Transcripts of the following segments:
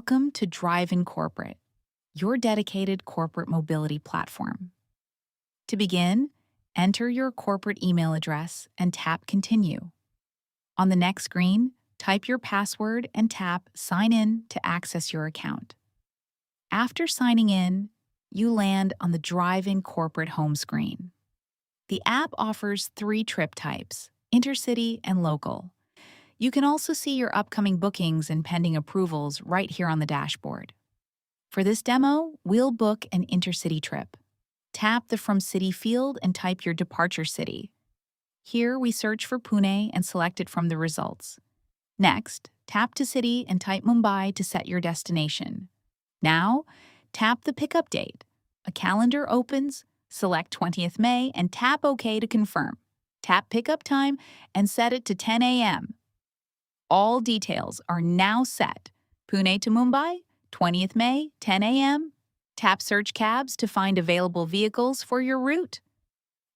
Welcome to Drivein Corporate, your dedicated corporate mobility platform. To begin, enter your corporate email address and tap Continue. On the next screen, type your password and tap Sign In to access your account. After signing in, you land on the Drivein Corporate home screen. The app offers 3 trip types: Intercity and Local. You can also see your upcoming bookings and pending approvals right here on the dashboard. For this demo, we'll book an intercity trip. Tap the From City field and type your departure city. Here, we search for Pune and select it from the results. Next, tap to city and type Mumbai to set your destination. Now, tap the pickup date. A calendar opens, select 20th May and tap OK to confirm. Tap pickup time and set it to 10 a.m. All details are now set. Pune to Mumbai, 20th May, 10 a.m. Tap Search Cabs to find available vehicles for your route.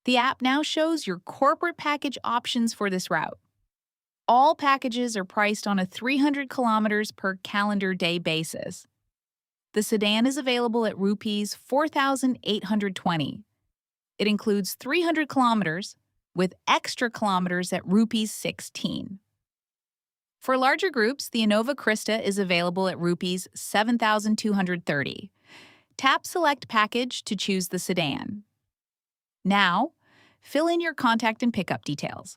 The app now shows your corporate package options for this route. All packages are priced on a 300 kilometers per calendar day basis. The Sedan is available at rupees 4,820. It includes 300 kilometers with extra kilometers at rupees 16. For larger groups, the Innova Crysta is available at rupees 7,230. Tap Select Package to choose the sedan. Now, fill in your contact and pickup details.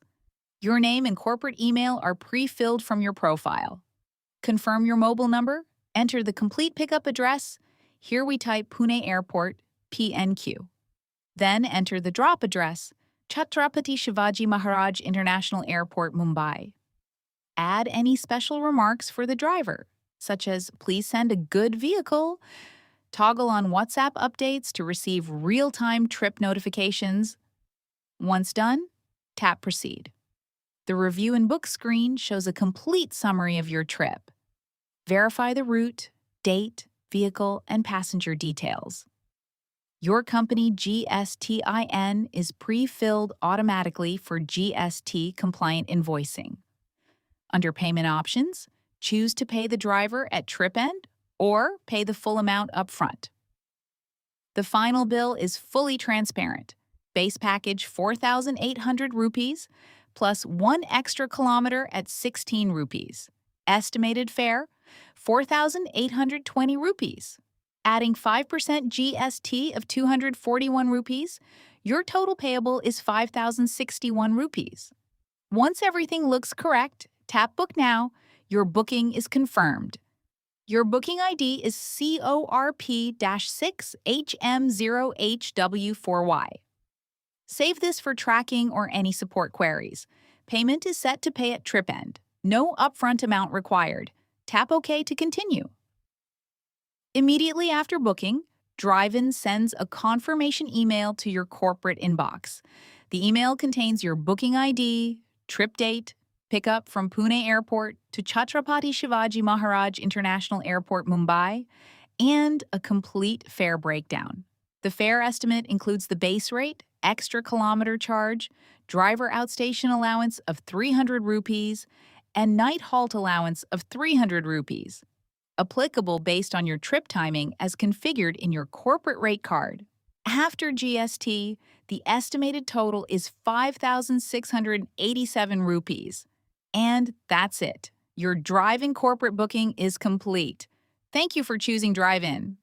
Your name and corporate email are pre-filled from your profile. Confirm your mobile number, enter the complete pickup address. Here we type Pune Airport, PNQ. Then enter the drop address, Chhatrapati Shivaji Maharaj International Airport, Mumbai. Add any special remarks for the driver, such as please send a good vehicle, toggle on WhatsApp updates to receive real-time trip notifications. Once done, tap Proceed. The Review and Book screen shows a complete summary of your trip. Verify the route, date, vehicle, and passenger details. Your company GST-compliant is pre-filled automatically for GST-compliant invoicing. Under Payment Options, choose to pay the driver at trip end or pay the full amount upfront. The final bill is fully transparent. Base package 4,800 rupees plus 1 extra kilometer at 16 rupees. Estimated fare 4,820 rupees. Adding 5% GST of 241 rupees, your total payable is 5,061 rupees. Once everything looks correct, tap Book Now. Your booking is confirmed. Your booking ID is CORP-6HM0HW4Y. Save this for tracking or any support queries. Payment is set to pay at trip end. No upfront amount required. Tap OK to continue. Immediately after booking, Drivein sends a confirmation email to your corporate inbox. The email contains your booking ID, trip date, pickup from Pune Airport to Chhatrapati Shivaji Maharaj International Airport, Mumbai, and a complete fare breakdown. The fare estimate includes the base rate, extra kilometer charge, driver outstation allowance of 300 rupees, and night halt allowance of 300 rupees, applicable based on your trip timing as configured in your corporate rate card. After GST, the estimated total is 5,687 rupees. And that's it. Your Drivein corporate booking is complete. Thank you for choosing Drivein.